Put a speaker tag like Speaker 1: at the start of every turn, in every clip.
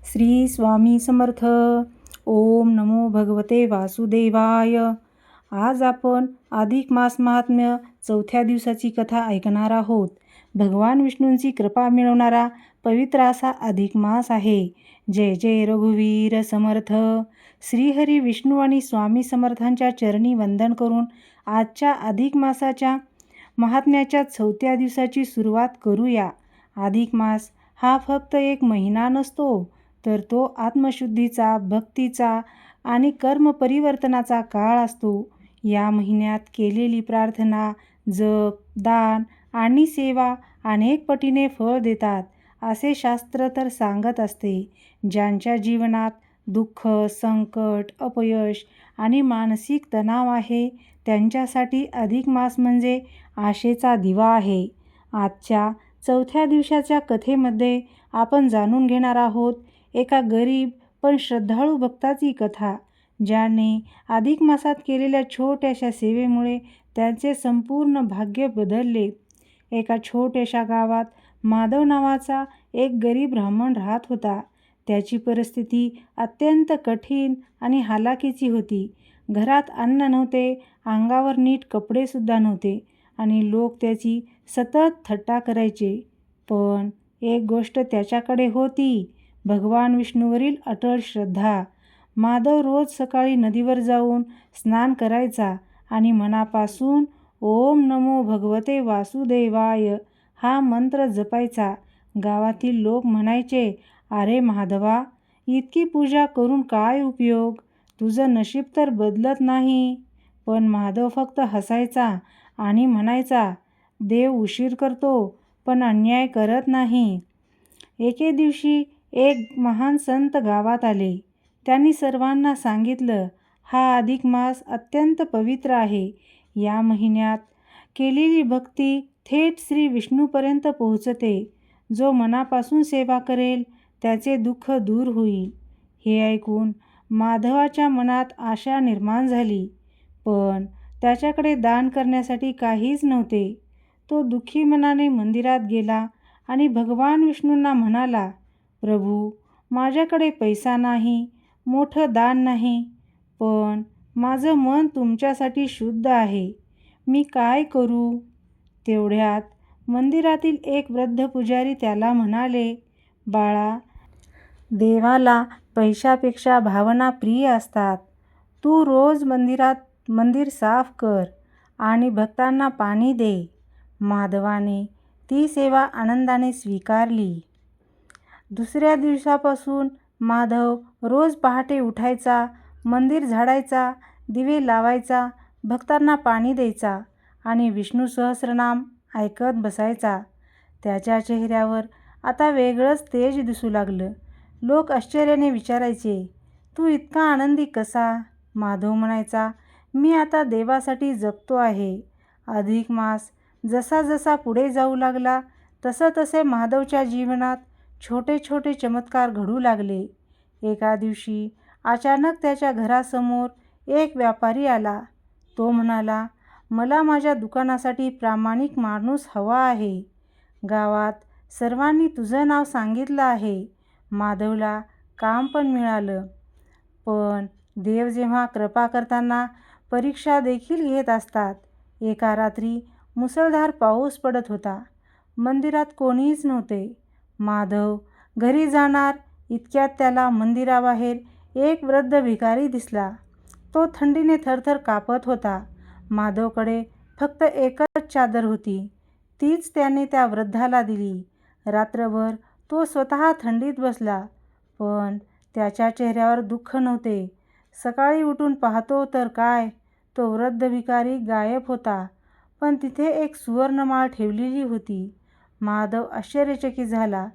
Speaker 1: श्री स्वामी समर्थ. ओम नमो भगवते वासुदेवाय. आज आपण अधिक मास महात्म्य चौथ्या दिवसाची कथा ऐकणार आहोत. भगवान विष्णूंची कृपा मिळवणारा पवित्र असा अधिक मास आहे. जय जय रघुवीर समर्थ. श्रीहरी विष्णू आणि स्वामी समर्थांच्या चरणी वंदन करून आजच्या अधिक मासाच्या महात्म्याच्या चौथ्या दिवसाची सुरुवात करूया. अधिक मास हा फक्त एक महिना नसतो, तर तो आत्मशुद्धीचा, भक्तीचा आणि कर्म परिवर्तनाचा काळ असतो. या महिन्यात केलेली प्रार्थना, जप, दान आणि सेवा अनेक पटीने फळ देतात, असे शास्त्र तर सांगत असते. ज्यांच्या जीवनात दुःख, संकट, अपयश आणि मानसिक तणाव आहे, त्यांच्यासाठी अधिक मास म्हणजे आशेचा दिवा आहे. आजच्या चौथ्या दिवसाच्या कथेमध्ये आपण जाणून घेणार आहोत एका गरीब पण श्रद्धाळू भक्ताची कथा, ज्याने अधिक मासात केलेल्या छोट्याशा सेवेमुळे त्याचे संपूर्ण भाग्य बदलले. एका छोट्याशा गावात माधव नावाचा एक गरीब ब्राह्मण राहत होता. त्याची परिस्थिती अत्यंत कठीण आणि हालाकीची होती. घरात अन्न नव्हते, अंगावर नीट कपडेसुद्धा नव्हते आणि लोक त्याची सतत थट्टा करायचे. पण एक गोष्ट त्याच्याकडे होती, भगवान विष्णूवरील अटळ श्रद्धा. माधव रोज सकाळी नदीवर जाऊन स्नान करायचा आणि मनापासून ओम नमो भगवते वासुदेवाय हा मंत्र जपायचा. गावातील लोक म्हणायचे, अरे माधवा, इतकी पूजा करून काय उपयोग? तुझं नशीब तर बदलत नाही. पण माधव फक्त हसायचा आणि म्हणायचा, देव उशीर करतो पण अन्याय करत नाही. एके दिवशी एक महान संत गावात आले. त्यांनी सर्वांना सांगितलं, हा अधिक मास अत्यंत पवित्र आहे. या महिन्यात केलेली भक्ती थेट श्री विष्णूपर्यंत पोहोचते. जो मनापासून सेवा करेल त्याचे दुःख दूर होईल. हे ऐकून माधवाच्या मनात आशा निर्माण झाली, पण त्याच्याकडे दान करण्यासाठी काहीच नव्हते. तो दुःखी मनाने मंदिरात गेला आणि भगवान विष्णूंना म्हणाला, प्रभू, माझ्याकडे पैसा नाही, मोठं दान नाही, पण माझं मन तुमच्यासाठी शुद्ध आहे. मी काय करू? तेवढ्यात मंदिरातील एक वृद्ध पुजारी त्याला म्हणाले, बाळा, देवाला पैशापेक्षा भावना प्रिय असतात. तू रोज मंदिर साफ कर आणि भक्तांना पाणी दे. माधवाने ती सेवा आनंदाने स्वीकारली. दुसऱ्या दिवसापासून माधव रोज पहाटे उठायचा, मंदिर झाडायचा, दिवे लावायचा, भक्तांना पाणी द्यायचा आणि विष्णू सहस्रनाम ऐकत बसायचा. त्याच्या चेहऱ्यावर आता वेगळंच तेज दिसू लागलं. लोक आश्चर्याने विचारायचे, तू इतका आनंदी कसा? माधव म्हणायचा, मी आता देवासाठी जगतो आहे. अधिक मास जसा जसा पुढे जाऊ लागला तसे माधवच्या जीवनात छोटे छोटे चमत्कार घडू लागले. एका दिवशी अचानक त्याच्या घरासमोर एक व्यापारी आला. तो म्हणाला, मला माझ्या दुकानासाठी प्रामाणिक माणूस हवा आहे. गावात सर्वांनी तुझं नाव सांगितलं आहे. माधवला काम पण मिळालं. पण देव जेव्हा कृपा करताना परीक्षा देखील घेत असतात. एका रात्री मुसळधार पाऊस पडत होता. मंदिरात कोणीच नव्हते. माधव घरी जाणार इतक्यात त्याला मंदिराबाहेर एक वृद्ध भिकारी दिसला. तो थंडीने थरथर कापत होता. माधवकडे फक्त एकच चादर होती. तीच त्याने त्या वृद्धाला दिली. रात्रभर तो स्वतः थंडीत बसला, पण त्याच्या चेहऱ्यावर दुःख नव्हते. सकाळी उठून पाहतो तर काय, तो वृद्ध भिकारी गायब होता, पण तिथे एक सुवर्णमाळ ठेवलेली होती. माधव आश्चर्यचकित झाला.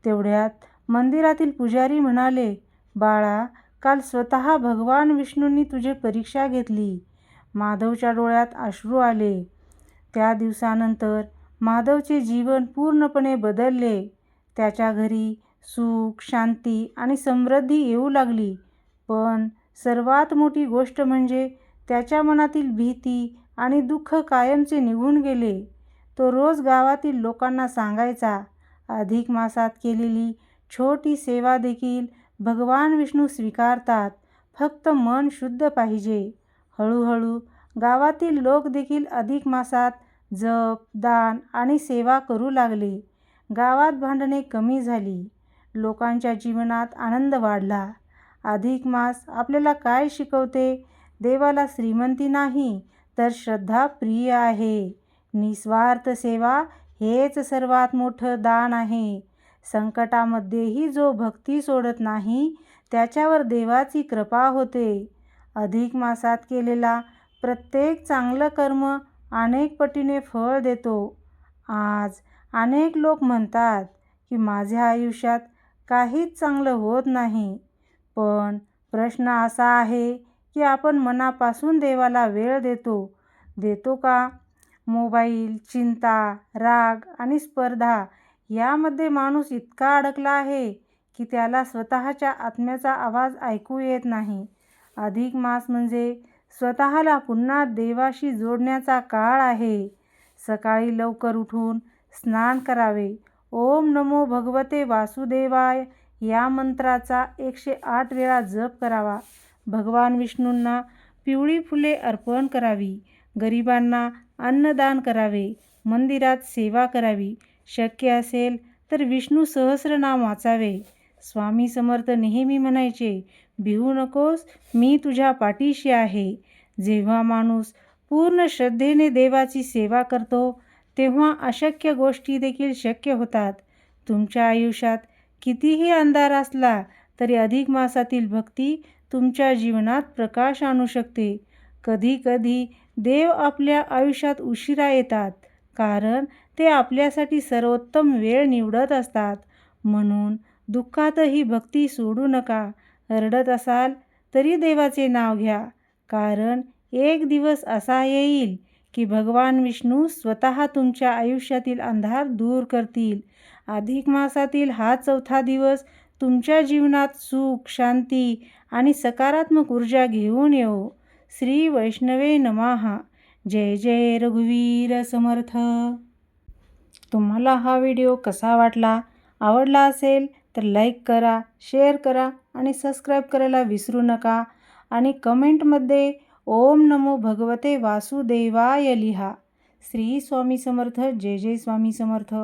Speaker 1: तेवढ्यात मंदिरातील पुजारी म्हणाले, बाळा, काल स्वतः भगवान विष्णूंनी तुझी परीक्षा घेतली. माधवच्या डोळ्यात अश्रू आले. त्या दिवसानंतर माधवचे जीवन पूर्णपणे बदलले. त्याच्या घरी सुख, शांती आणि समृद्धी येऊ लागली. पण सर्वात मोठी गोष्ट म्हणजे त्याच्या मनातील भीती आणि दुःख कायमचे निघून गेले. तो रोज गावातील लोकांना सांगायचा, अधिक मासात केलेली छोटी सेवा देखील भगवान विष्णू स्वीकारतात, फक्त मन शुद्ध पाहिजे. हळूहळू गावातील लोक देखील अधिक मासात जप, दान आणि सेवा करू लागले. गावात भांडणे कमी झाली. लोकांच्या जीवनात आनंद वाढला. अधिक मास आपल्याला काय शिकवते? देवाला श्रीमंती नाही, तर श्रद्धा प्रिय आहे. निस्वार्थ सेवा हेच सर्वात मोठं दान आहे. संकटामध्येही जो भक्ती सोडत नाही, त्याच्यावर देवाची कृपा होते. अधिक मासात केलेला प्रत्येक चांगलं कर्म अनेक पटीने फळ देतो. आज अनेक लोक म्हणतात की माझ्या आयुष्यात काहीच चांगलं होत नाही. पण प्रश्न असा आहे की आपण मनापासून देवाला वेळ देतो का? मोबाईल, चिंता, राग आणि स्पर्धा यामध्ये माणूस इतका अडकला आहे की त्याला स्वतःच्या आत्म्याचा आवाज ऐकू येत नाही. अधिक मास म्हणजे स्वतःला पुन्हा देवाशी जोडण्याचा काळ आहे. सकाळी लवकर उठून स्नान करावे. ओम नमो भगवते वासुदेवाय या मंत्राचा 108 वेळा जप करावा. भगवान विष्णूंना पिवळी फुले अर्पण करावी. गरिबांना अन्नदान करावे. मंदिरात सेवा करावी. शक्य असेल तर विष्णू सहस्रनाम वाचावे. स्वामी समर्थ नेहमी म्हणायचे, भिवू नकोस, मी तुझ्या पाठीशी आहे. जेव्हा माणूस पूर्ण श्रद्धेने देवाची सेवा करतो, तेव्हा अशक्य गोष्टी देखील शक्य होतात. तुमच्या आयुष्यात कितीही अंधार असला तरी अधिक मासातील भक्ती तुमच्या जीवनात प्रकाश आणू शकते. कधी देव आपल्या आयुष्यात उशिरा येतात, कारण ते आपल्यासाठी सर्वोत्तम वेळ निवडत असतात. म्हणून दुःखातही भक्ती सोडू नका. रडत असाल तरी देवाचे नाव घ्या, कारण एक दिवस असा येईल की भगवान विष्णू स्वतः तुमच्या आयुष्यातील अंधार दूर करतील. अधिक मासातील हा 4था दिवस तुमच्या जीवनात सुख, शांती आणि सकारात्मक ऊर्जा घेऊन येवो. श्री वैष्णवे नमः. जय जय रघुवीर समर्थ. तुम्हाला हा व्हिडिओ कसा वाटला? आवडला असेल तर लाईक करा, शेअर करा आणि सबस्क्राईब करायला विसरू नका. आणि कमेंटमध्ये ओम नमो भगवते वासुदेवाय लिहा. श्री स्वामी समर्थ. जय जय स्वामी समर्थ.